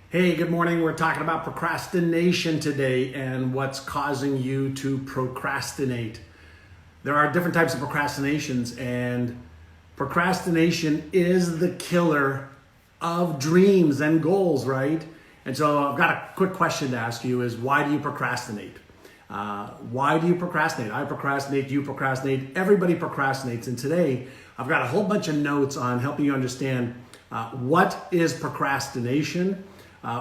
Hey, good morning. We're talking about procrastination today and what's causing you to procrastinate. There are different types of procrastinations, and procrastination is the killer of dreams and goals, right? And so I've got a quick question to ask you is why do you procrastinate? Why do you procrastinate? I procrastinate, you procrastinate, everybody procrastinates. And today I've got a whole bunch of notes on helping you understand what is procrastination.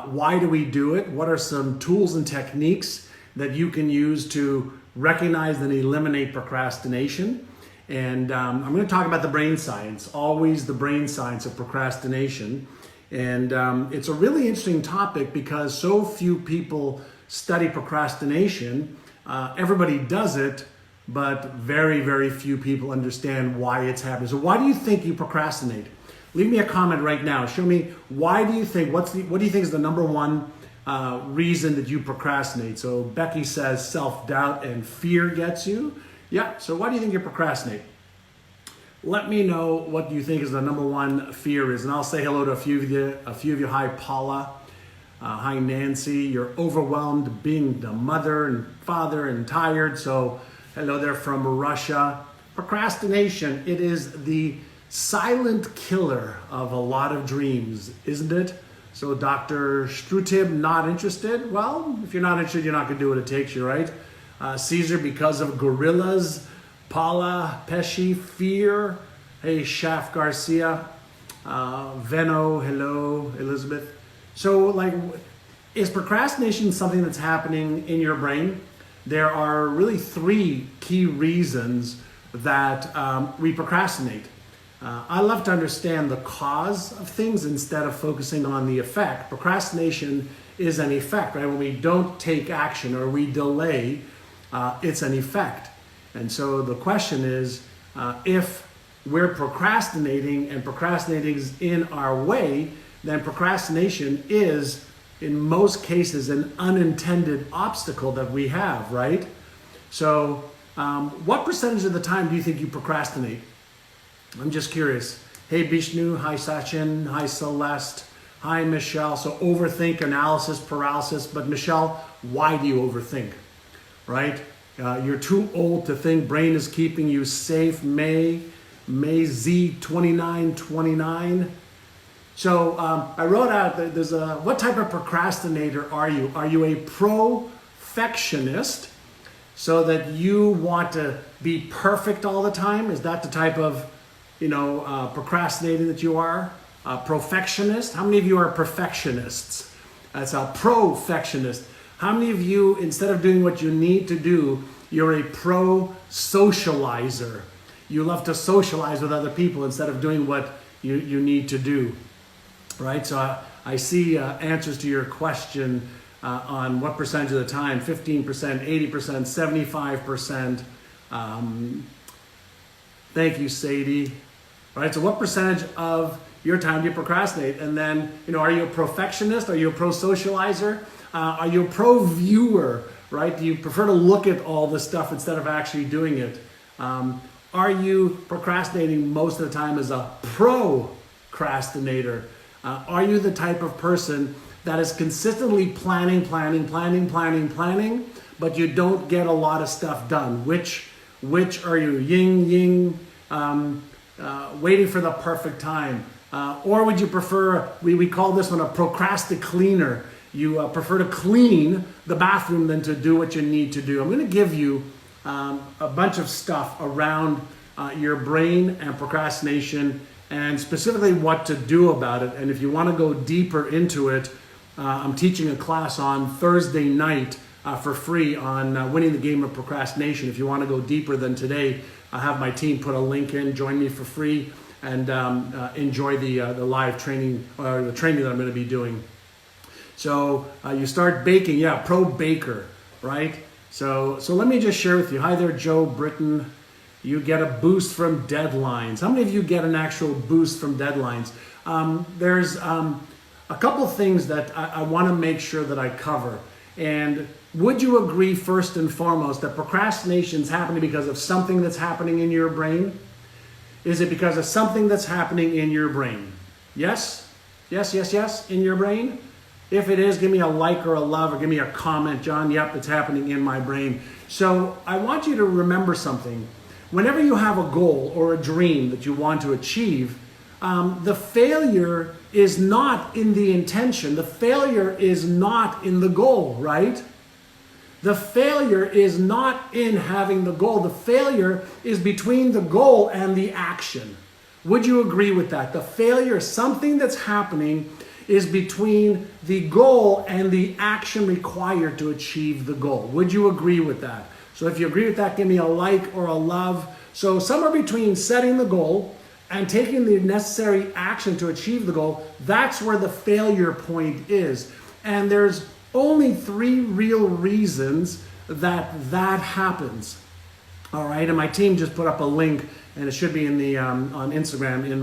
Why do we do it? What are some tools and techniques that you can use to recognize and eliminate procrastination? And I'm going to talk about the brain science, always the brain science of procrastination. And it's a really interesting topic because so few people study procrastination. Everybody does it, but very, very few people understand why it's happening. So why do you think you procrastinate? Leave me a comment right now. Show me why do you think, what do you think is the number one reason that you procrastinate? So Becky says self-doubt and fear gets you. Yeah, so why do you think you procrastinate? Let me know what you think is the number one fear is. And I'll say hello to a few of you. Hi, Paula. Hi, Nancy. You're overwhelmed being the mother and father and tired. So hello there from Russia. Procrastination, it is the silent killer of a lot of dreams, isn't it? So Dr. Strutib, not interested? Well, if you're not interested, you're not going to do what it takes you, right? Caesar, because of gorillas. Paula, Pesci, fear. Hey, Shaf Garcia. Veno, hello, Elizabeth. So, is procrastination something that's happening in your brain? There are really three key reasons that we procrastinate. I love to understand the cause of things instead of focusing on the effect. Procrastination is an effect, right? When we don't take action or we delay, it's an effect. And so the question is, if we're procrastinating and procrastinating is in our way, then procrastination is, in most cases, an unintended obstacle that we have, right? So what percentage of the time do you think you procrastinate? I'm just curious. Hey, Bishnu. Hi, Sachin. Hi, Celeste. Hi, Michelle. So overthink, analysis, paralysis. But Michelle, why do you overthink? Right? You're too old to think. Brain is keeping you safe. May Z2929. So I wrote out that there's what type of procrastinator are you? Are you a perfectionist so that you want to be perfect all the time? Is that the type of procrastinating that you are? Perfectionist? How many of you are perfectionists? That's a perfectionist. How many of you, instead of doing what you need to do, you're a pro-socializer? You love to socialize with other people instead of doing what you need to do, right? So I see answers to your question on what percentage of the time, 15%, 80%, 75%. Thank you, Sadie. All right, so what percentage of your time do you procrastinate? And then, are you a perfectionist? Are you a pro-socializer? Are you a pro-viewer, right? Do you prefer to look at all this stuff instead of actually doing it? Are you procrastinating most of the time as a procrastinator? Are you the type of person that is consistently planning, but you don't get a lot of stuff done? Which are you? Yin, waiting for the perfect time? Or would you prefer, we call this one a procrastinator. You prefer to clean the bathroom than to do what you need to do. I'm going to give you a bunch of stuff around your brain and procrastination and specifically what to do about it. And if you want to go deeper into it, I'm teaching a class on Thursday night for free on winning the game of procrastination. If you want to go deeper than today, I'll have my team put a link in, join me for free, and enjoy the live training, or the training that I'm going to be doing. So you start baking, pro baker, right? So let me just share with you. Hi there, Joe Britton. You get a boost from deadlines. How many of you get an actual boost from deadlines? There's a couple things that I want to make sure that I cover. And would you agree, first and foremost, that procrastination is happening because of something that's happening in your brain? Is it because of something that's happening in your brain? Yes? Yes, in your brain? If it is, give me a like or a love or give me a comment. John, yep, it's happening in my brain. So I want you to remember something. Whenever you have a goal or a dream that you want to achieve, the failure is not in the intention. The failure is not in the goal, right? The failure is not in having the goal. The failure is between the goal and the action. Would you agree with that? The failure, something that's happening, is between the goal and the action required to achieve the goal. Would you agree with that? So if you agree with that, give me a like or a love. So somewhere between setting the goal and taking the necessary action to achieve the goal, that's where the failure point is. And there's only 3 real reasons that happens. All right, and my team just put up a link, and it should be in the on Instagram in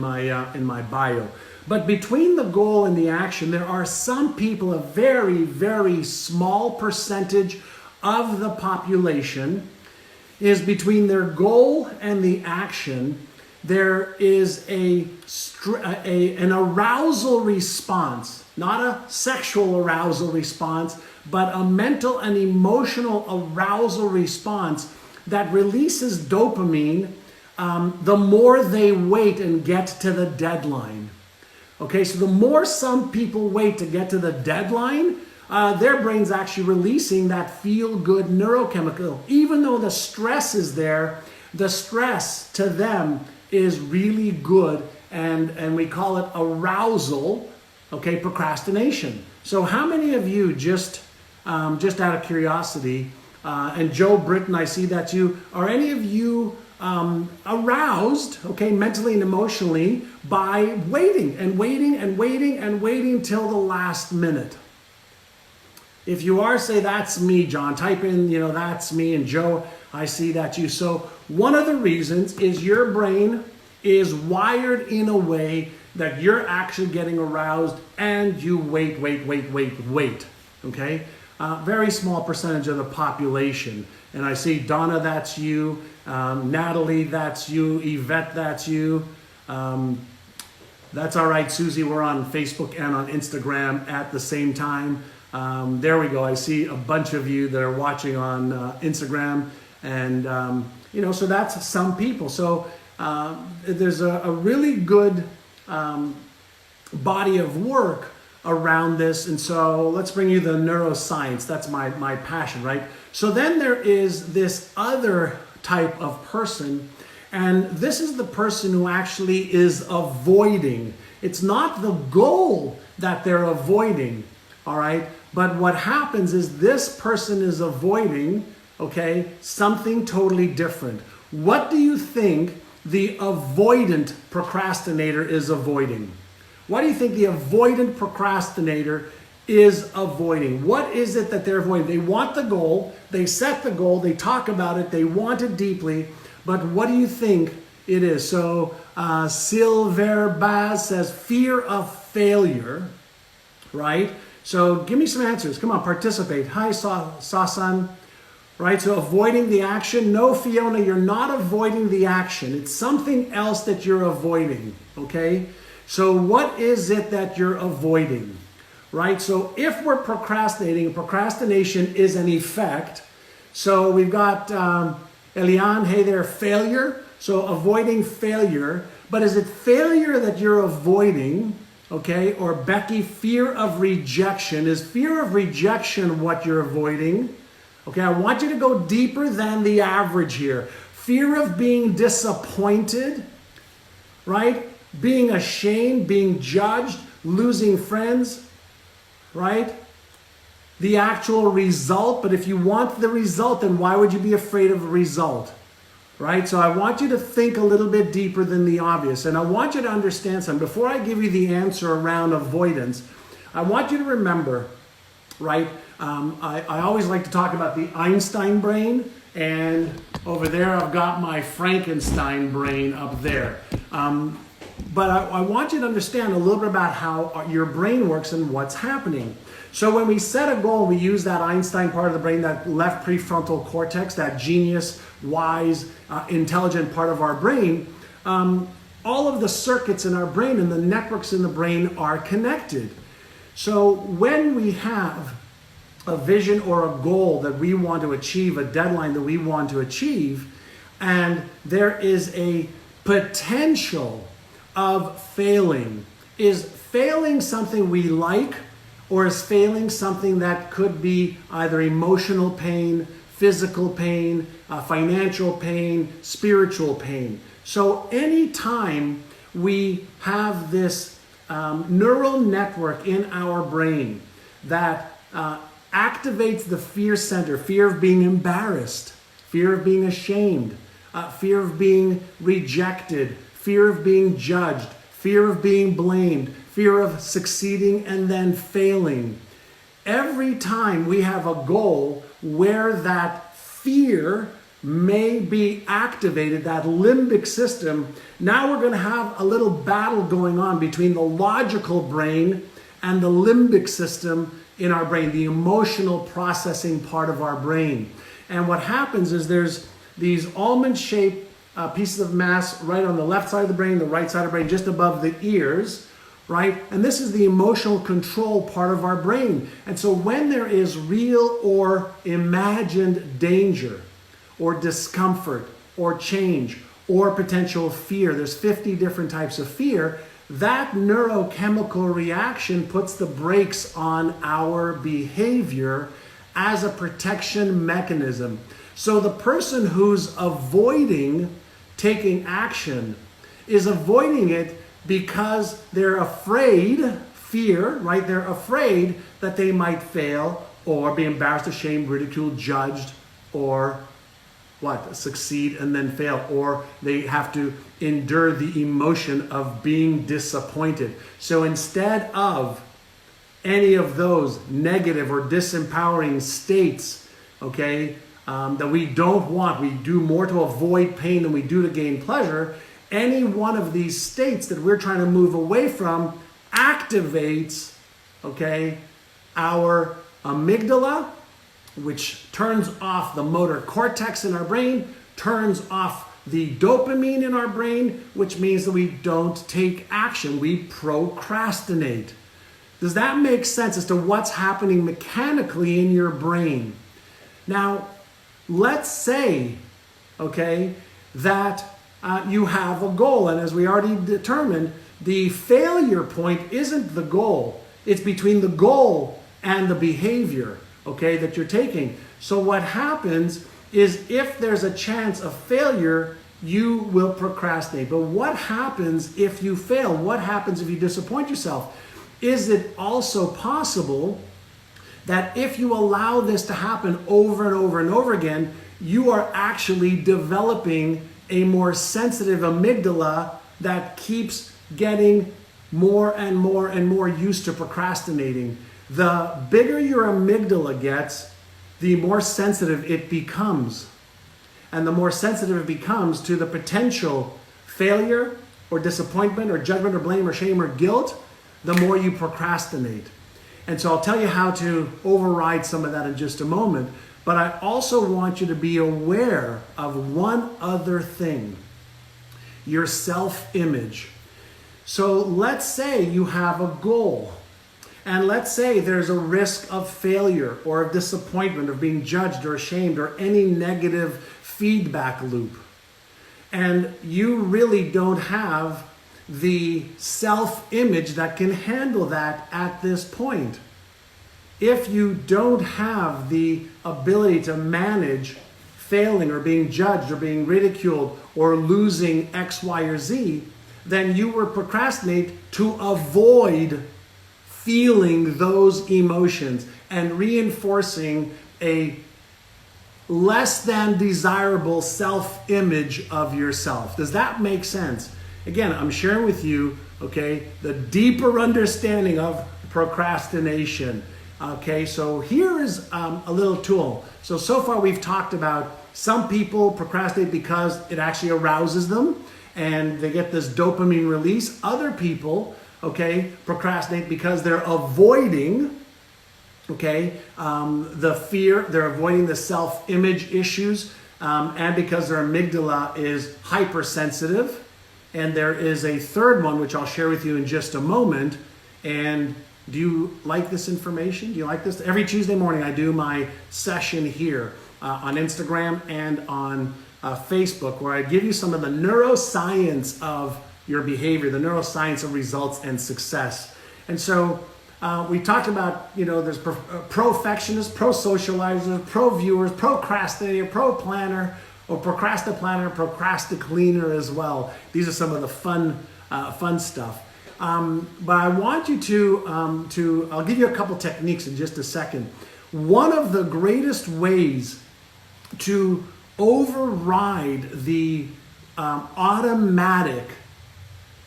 my bio. But between the goal and the action, there are some people, a very, very small percentage of the population is between their goal and the action. There is an arousal response, not a sexual arousal response, but a mental and emotional arousal response that releases dopamine the more they wait and get to the deadline. Okay, so the more some people wait to get to the deadline, their brain's actually releasing that feel-good neurochemical. Even though the stress is there, the stress to them is really good, and we call it arousal, okay, procrastination. So how many of you, just out of curiosity, and Joe Britton, I see that's you, are any of you aroused, okay, mentally and emotionally by waiting and waiting and waiting and waiting till the last minute? If you are, say, that's me, John. Type in, that's me, and Joe, I see that's you. So one of the reasons is your brain is wired in a way that you're actually getting aroused and you wait, okay? Very small percentage of the population. And I see Donna, that's you. Natalie, that's you. Yvette, that's you. That's all right, Susie. We're on Facebook and on Instagram at the same time. There we go. I see a bunch of you that are watching on Instagram. And, so that's some people. So there's a really good body of work around this. And so let's bring you the neuroscience. That's my passion, right? So then there is this other type of person, and this is the person who actually is avoiding. It's not the goal that they're avoiding, all right? But what happens is this person is avoiding, okay, something totally different. What do you think the avoidant procrastinator is avoiding? What do you think the avoidant procrastinator is avoiding? What is it that they're avoiding? They want the goal, they set the goal, they talk about it, they want it deeply, but what do you think it is? So Silver Baz says fear of failure, right? So give me some answers. Come on, participate. Hi, Sasan. Right, so avoiding the action. No, Fiona, you're not avoiding the action. It's something else that you're avoiding, okay? So what is it that you're avoiding, right? So if we're procrastinating, procrastination is an effect. So we've got Eliane, hey there, failure. So avoiding failure. But is it failure that you're avoiding, okay? Or Becky, fear of rejection. Is fear of rejection what you're avoiding? Okay, I want you to go deeper than the average here. Fear of being disappointed, right? Being ashamed, being judged, losing friends, right? The actual result, but if you want the result, then why would you be afraid of the result, right? So I want you to think a little bit deeper than the obvious, and I want you to understand something. Before I give you the answer around avoidance, I want you to remember, right? I always like to talk about the Einstein brain, and over there I've got my Frankenstein brain up there. But I want you to understand a little bit about how your brain works and what's happening. So when we set a goal, we use that Einstein part of the brain, that left prefrontal cortex, that genius, wise, intelligent part of our brain. All of the circuits in our brain and the networks in the brain are connected. So when we have a vision or a goal that we want to achieve, a deadline that we want to achieve, and there is a potential of failing. Is failing something we like, or is failing something that could be either emotional pain, physical pain, financial pain, spiritual pain? So anytime we have this neural network in our brain that activates the fear center, fear of being embarrassed, fear of being ashamed, fear of being rejected, fear of being judged, fear of being blamed, fear of succeeding and then failing. Every time we have a goal where that fear may be activated, that limbic system, now we're going to have a little battle going on between the logical brain and the limbic system in our brain, the emotional processing part of our brain. And what happens is there's these almond-shaped pieces of mass right on the left side of the brain, the right side of the brain, just above the ears, right? And this is the emotional control part of our brain. And so when there is real or imagined danger or discomfort or change or potential fear, there's 50 different types of fear, that neurochemical reaction puts the brakes on our behavior as a protection mechanism. So the person who's avoiding taking action is avoiding it because they're afraid, fear, right? They're afraid that they might fail or be embarrassed, ashamed, ridiculed, judged, or what? Succeed and then fail, or they have to endure the emotion of being disappointed. So instead of any of those negative or disempowering states, okay, that we don't want, we do more to avoid pain than we do to gain pleasure, any one of these states that we're trying to move away from activates, okay, our amygdala, which turns off the motor cortex in our brain, turns off the dopamine in our brain, which means that we don't take action. We procrastinate. Does that make sense as to what's happening mechanically in your brain? Now, let's say, okay, that you have a goal, and as we already determined, the failure point isn't the goal. It's between the goal and the behavior, okay, that you're taking. So what happens is if there's a chance of failure, you will procrastinate. But what happens if you fail? What happens if you disappoint yourself? Is it also possible that if you allow this to happen over and over and over again, you are actually developing a more sensitive amygdala that keeps getting more and more and more used to procrastinating? The bigger your amygdala gets, the more sensitive it becomes. And the more sensitive it becomes to the potential failure or disappointment or judgment or blame or shame or guilt, the more you procrastinate. And so I'll tell you how to override some of that in just a moment. But I also want you to be aware of one other thing: your self-image. So let's say you have a goal. And let's say there's a risk of failure or of disappointment, of being judged or ashamed or any negative feedback loop. And you really don't have the self-image that can handle that at this point. If you don't have the ability to manage failing or being judged or being ridiculed or losing X, Y, or Z, then you will procrastinate to avoid feeling those emotions and reinforcing a less than desirable self-image of yourself. Does that make sense? Again, I'm sharing with you, okay, the deeper understanding of procrastination. Okay, so here is a little tool. So far we've talked about some people procrastinate because it actually arouses them and they get this dopamine release. Other people, okay, procrastinate because they're avoiding, okay, the fear, they're avoiding the self-image issues, and because their amygdala is hypersensitive. And there is a third one, which I'll share with you in just a moment, and Do you like this information? Do you like this? Every Tuesday morning, I do my session here on Instagram and on Facebook, where I give you some of the neuroscience of your behavior, the neuroscience of results and success. And so we talked about, there's perfectionists, pro-socializers, pro-viewers, procrastinator, pro-planner, or procrastinator, procrastinator as well. These are some of the fun stuff. But I want you to I'll give you a couple techniques in just a second. One of the greatest ways to override the automatic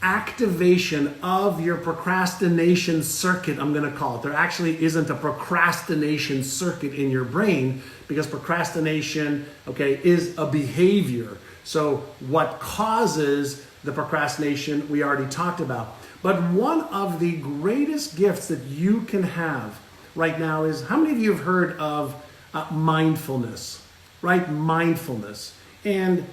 activation of your procrastination circuit, I'm going to call it. There actually isn't a procrastination circuit in your brain, because procrastination, is a behavior. So what causes the procrastination we already talked about. But one of the greatest gifts that you can have right now is, how many of you have heard of mindfulness, right? Mindfulness. And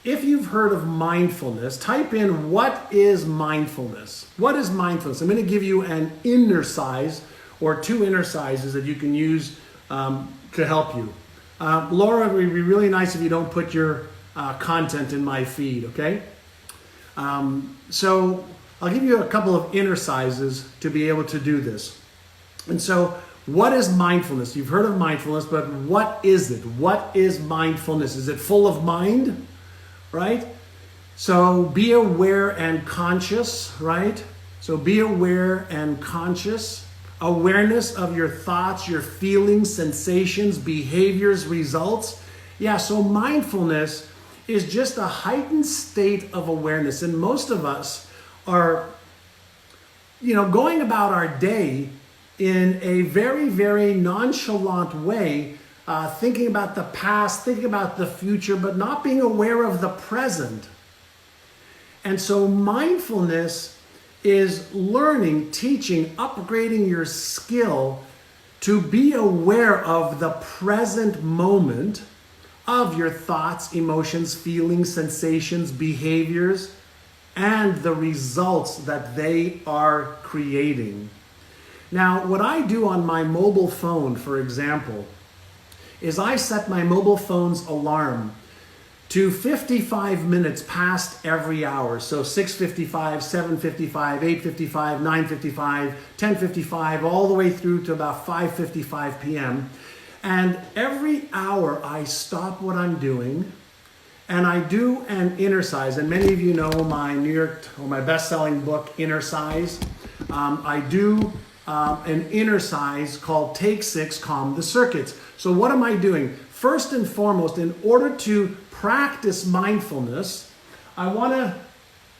if you've heard of mindfulness, type in, what is mindfulness? What is mindfulness? I'm going to give you an inner size or two inner sizes that you can use to help you. Laura, it would be really nice if you don't put your content in my feed, okay? So I'll give you a couple of inner sizes to be able to do this. And so, what is mindfulness? You've heard of mindfulness, but what is it? What is mindfulness? Is it full of mind? Right? So be aware and conscious, right? So be aware and conscious. Awareness of your thoughts, your feelings, sensations, behaviors, results. Yeah, so mindfulness is just a heightened state of awareness. And most of us are, going about our day in a very, very nonchalant way, thinking about the past, thinking about the future, but not being aware of the present. And so mindfulness is learning, teaching, upgrading your skill to be aware of the present moment of your thoughts, emotions, feelings, sensations, behaviors, and the results that they are creating. Now, what I do on my mobile phone, for example, is I set my mobile phone's alarm to 55 minutes past every hour. So 6:55, 7:55, 8:55, 9:55, 10:55, all the way through to about 5:55 p.m. And every hour I stop what I'm doing and I do an inner size. And many of you know my best-selling book, Inner Size. I do an inner size called Take 6, Calm the Circuits. So what am I doing? First and foremost, in order to practice mindfulness, I want to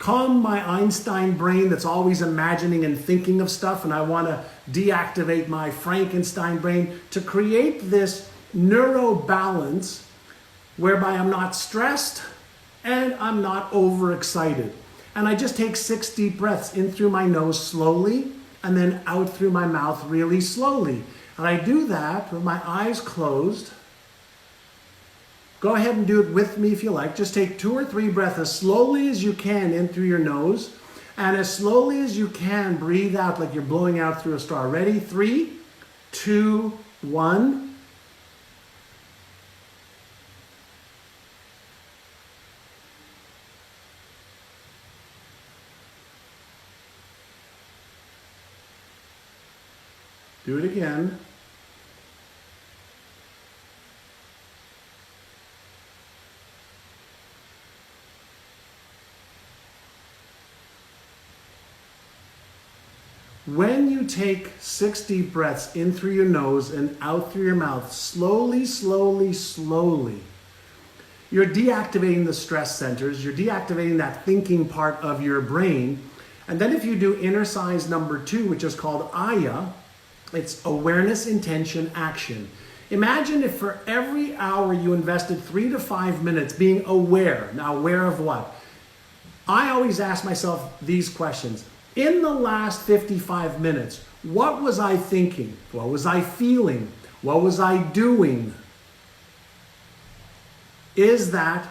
calm my Einstein brain that's always imagining and thinking of stuff, and I want to deactivate my Frankenstein brain to create this neuro balance whereby I'm not stressed and I'm not overexcited. And I just take 6 deep breaths in through my nose slowly and then out through my mouth really slowly. And I do that with my eyes closed. Go ahead and do it with me if you like. Just take 2 or 3 breaths as slowly as you can in through your nose, and as slowly as you can breathe out like you're blowing out through a straw. Ready? 3, 2, 1. Do it again. When you take 6 deep breaths in through your nose and out through your mouth, slowly, slowly, slowly, you're deactivating the stress centers, you're deactivating that thinking part of your brain. And then if you do inner size number 2, which is called Aya, it's awareness, intention, action. Imagine if for every hour you invested 3 to 5 minutes being aware. Now, aware of what? I always ask myself these questions. In the last 55 minutes, what was I thinking? What was I feeling? What was I doing? Is that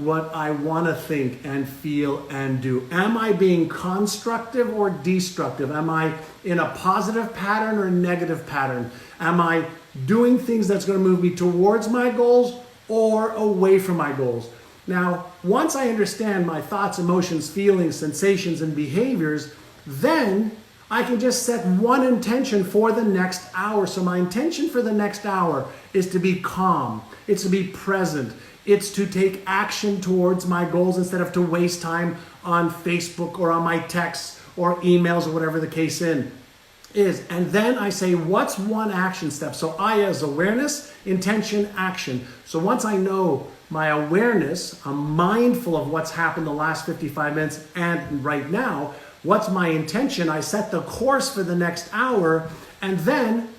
what I want to think and feel and do? Am I being constructive or destructive? Am I in a positive pattern or a negative pattern? Am I doing things that's going to move me towards my goals or away from my goals? Now, once I understand my thoughts, emotions, feelings, sensations, and behaviors, then I can just set one intention for the next hour. So my intention for the next hour is to be calm. It's to be present. It's to take action towards my goals instead of to waste time on Facebook or on my texts or emails or whatever the case is. And then I say, what's one action step? So I as awareness, intention, action. So once I know my awareness, I'm mindful of what's happened the last 55 minutes and right now. What's my intention? I set the course for the next hour, and then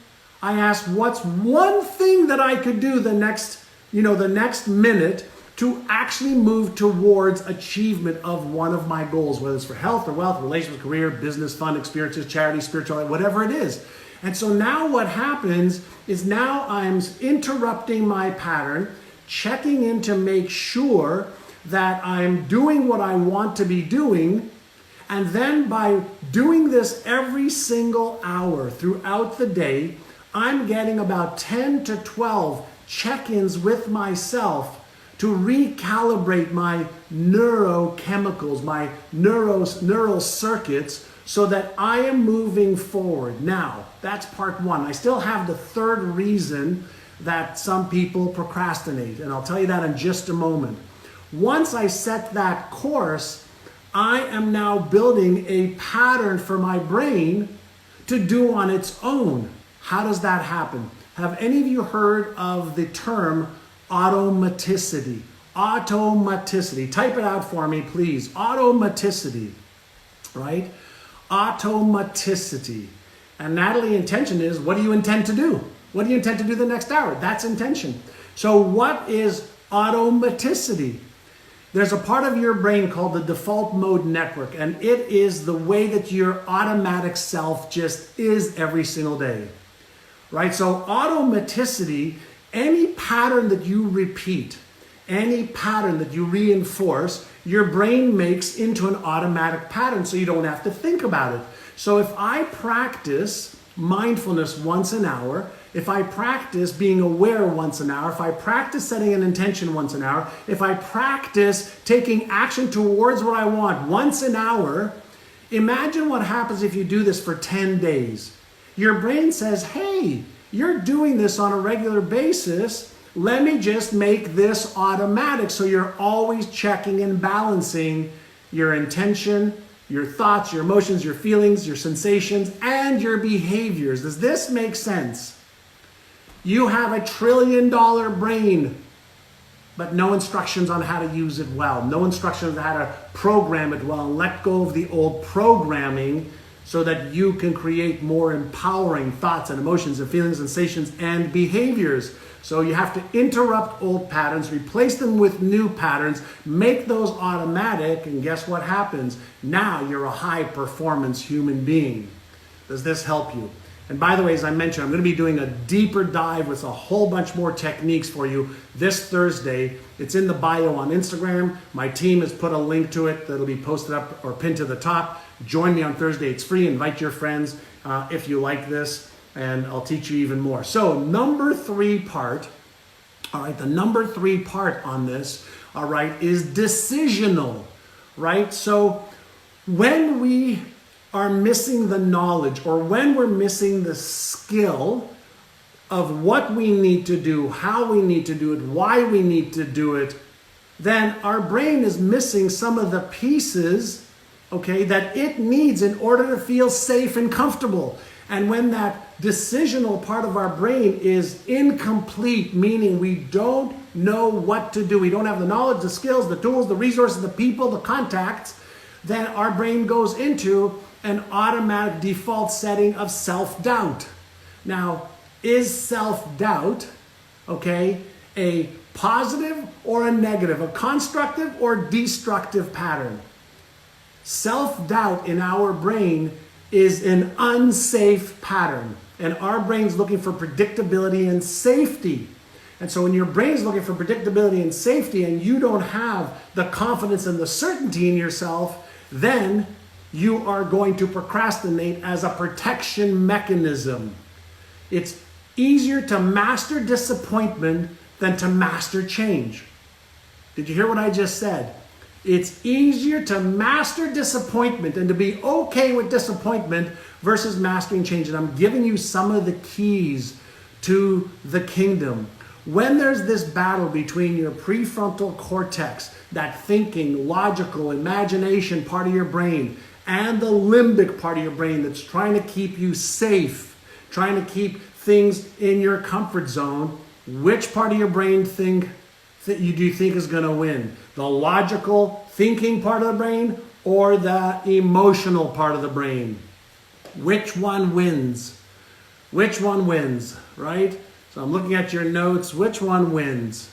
I ask, what's one thing that I could do the next minute to actually move towards achievement of one of my goals, whether it's for health or wealth, relationships, career, business, fun, experiences, charity, spirituality, whatever it is. And so now what happens is now I'm interrupting my pattern, checking in to make sure that I'm doing what I want to be doing. And then by doing this every single hour throughout the day, I'm getting about 10 to 12 check-ins with myself to recalibrate my neurochemicals, my neural circuits, so that I am moving forward. Now, that's part one. I still have the third reason that some people procrastinate, and I'll tell you that in just a moment. Once I set that course, I am now building a pattern for my brain to do on its own. How does that happen? Have any of you heard of the term automaticity? Automaticity. Type it out for me, please. Automaticity, right? Automaticity. And Natalie, intention is, what do you intend to do? What do you intend to do the next hour? That's intention. So what is automaticity? There's a part of your brain called the default mode network, and it is the way that your automatic self just is every single day, right? So automaticity, any pattern that you repeat, any pattern that you reinforce, your brain makes into an automatic pattern so you don't have to think about it. So if I practice mindfulness once an hour, if I practice being aware once an hour, if I practice setting an intention once an hour, if I practice taking action towards what I want once an hour, imagine what happens if you do this for 10 days. Your brain says, hey, you're doing this on a regular basis. Let me just make this automatic so you're always checking and balancing your intention, your thoughts, your emotions, your feelings, your sensations, and your behaviors. Does this make sense? You have $1 trillion brain, but no instructions on how to use it well. No instructions on how to program it well and let go of the old programming so that you can create more empowering thoughts and emotions and feelings, sensations, and behaviors. So you have to interrupt old patterns, replace them with new patterns, make those automatic, and guess what happens? Now you're a high-performance human being. Does this help you? And by the way, as I mentioned, I'm going to be doing a deeper dive with a whole bunch more techniques for you this Thursday. It's in the bio on Instagram. My team has put a link to it that'll be posted up or pinned to the top. Join me on Thursday. It's free. Invite your friends if you like this, and I'll teach you even more. So number 3 part, all right, the number 3 part on this, all right, is decisional, right? So when we are missing the knowledge or when we're missing the skill of what we need to do, how we need to do it, why we need to do it, then our brain is missing some of the pieces, okay, that it needs in order to feel safe and comfortable. And when that decisional part of our brain is incomplete, meaning we don't know what to do, we don't have the knowledge, the skills, the tools, the resources, the people, the contacts, then our brain goes into an automatic default setting of self-doubt. Now, is self-doubt, okay, a positive or a negative, a constructive or destructive pattern? Self-doubt in our brain is an unsafe pattern, and our brain's looking for predictability and safety. And so when your brain's looking for predictability and safety and you don't have the confidence and the certainty in yourself, then you are going to procrastinate as a protection mechanism. It's easier to master disappointment than to master change. Did you hear what I just said? It's easier to master disappointment and to be okay with disappointment versus mastering change. And I'm giving you some of the keys to the kingdom. When there's this battle between your prefrontal cortex, that thinking, logical, imagination part of your brain, and the limbic part of your brain that's trying to keep you safe, trying to keep things in your comfort zone, which part of your brain do you think is going to win? The logical thinking part of the brain or the emotional part of the brain? Which one wins? Which one wins, right? So I'm looking at your notes. Which one wins?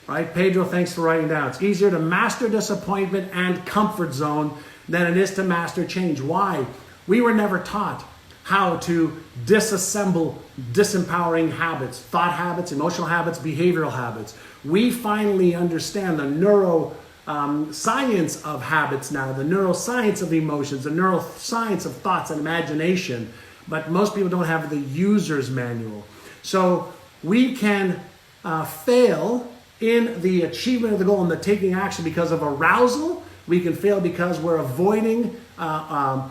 Right? Pedro, thanks for writing down. It's easier to master disappointment and comfort zone than it is to master change. Why? We were never taught how to disassemble disempowering habits, thought habits, emotional habits, behavioral habits. We finally understand the neuroscience of habits now, the neuroscience of emotions, the neuroscience of thoughts and imagination, but most people don't have the user's manual. So we can fail in the achievement of the goal and the taking action because of arousal. We can fail because we're avoiding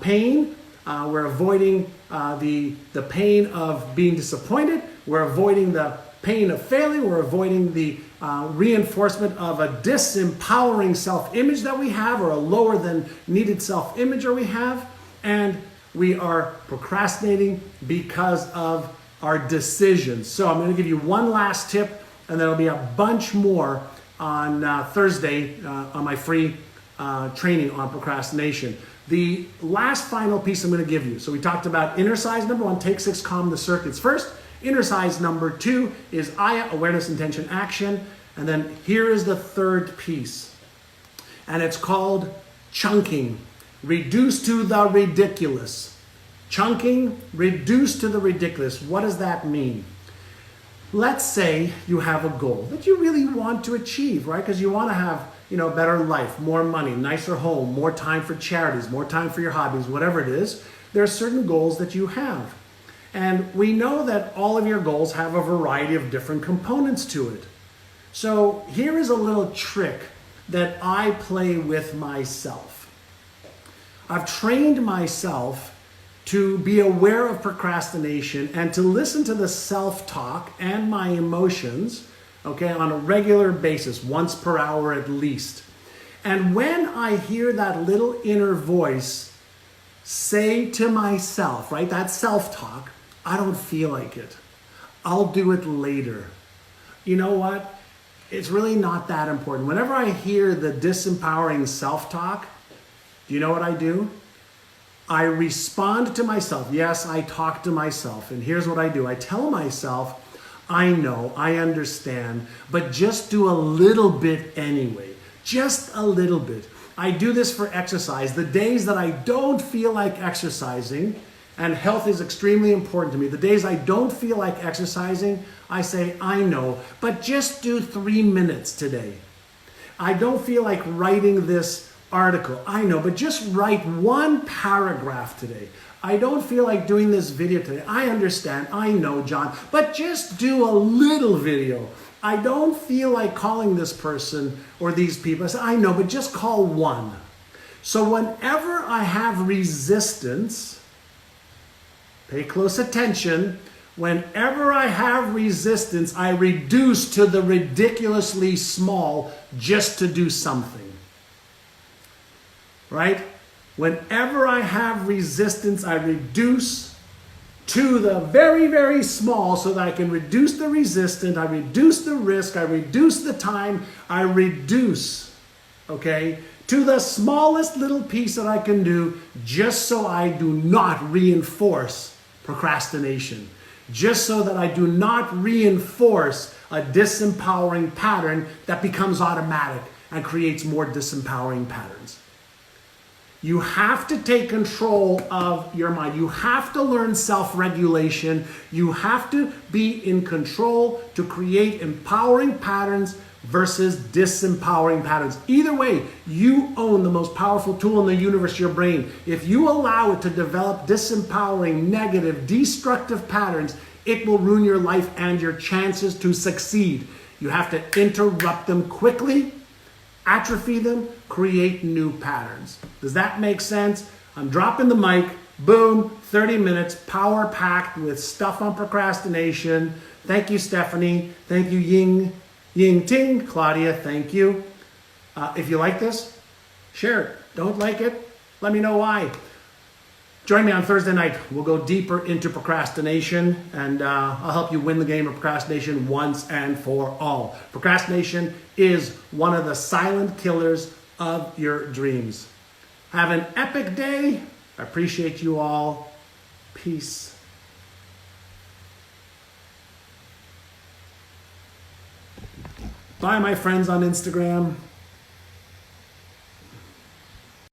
pain. We're avoiding the pain of being disappointed. We're avoiding the pain of failing. We're avoiding the reinforcement of a disempowering self-image that we have, or a lower than needed self-image we have. And we are procrastinating because of our decisions. So I'm going to give you one last tip, and there'll be a bunch more on Thursday on my free training on procrastination. The last final piece I'm going to give you. So we talked about inner size number 1, take 6, calm the circuits first. Inner size number 2 is Aya, awareness, intention, action. And then here is the third piece. And it's called chunking. Reduce to the ridiculous. Chunking, reduce to the ridiculous. What does that mean? Let's say you have a goal that you really want to achieve, right? Because you want to have, a better life, more money, nicer home, more time for charities, more time for your hobbies, whatever it is. There are certain goals that you have. And we know that all of your goals have a variety of different components to it. So here is a little trick that I play with myself. I've trained myself to be aware of procrastination and to listen to the self-talk and my emotions, on a regular basis, once per hour at least. And when I hear that little inner voice say to myself, right, that self-talk, I don't feel like it. I'll do it later. You know what? It's really not that important. Whenever I hear the disempowering self-talk, do you know what I do? I respond to myself. Yes, I talk to myself. And here's what I do. I tell myself, I know, I understand, but just do a little bit anyway. Just a little bit. I do this for exercise. The days that I don't feel like exercising, and health is extremely important to me, the days I don't feel like exercising, I say, I know, but just do 3 minutes today. I don't feel like writing this article. I know, but just write 1 paragraph today. I don't feel like doing this video today. I understand. I know, John, but just do a little video. I don't feel like calling this person or these people. I say, I know, but just call 1. So whenever I have resistance, pay close attention. Whenever I have resistance, I reduce to the ridiculously small just to do something. Right? Whenever I have resistance, I reduce to the very, very small so that I can reduce the resistance, I reduce the risk, I reduce the time, I reduce, to the smallest little piece that I can do just so I do not reinforce procrastination, just so that I do not reinforce a disempowering pattern that becomes automatic and creates more disempowering patterns. You have to take control of your mind. You have to learn self-regulation. You have to be in control to create empowering patterns versus disempowering patterns. Either way, you own the most powerful tool in the universe, your brain. If you allow it to develop disempowering, negative, destructive patterns, it will ruin your life and your chances to succeed. You have to interrupt them quickly, atrophy them, create new patterns. Does that make sense? I'm dropping the mic. Boom, 30 minutes, power packed with stuff on procrastination. Thank you, Stephanie. Thank you, Ying Ting. Claudia, thank you. If you like this, share it. Don't like it, let me know why. Join me on Thursday night. We'll go deeper into procrastination, and I'll help you win the game of procrastination once and for all. Procrastination is one of the silent killers of your dreams. Have an epic day. I appreciate you all. Peace. Bye, my friends on Instagram.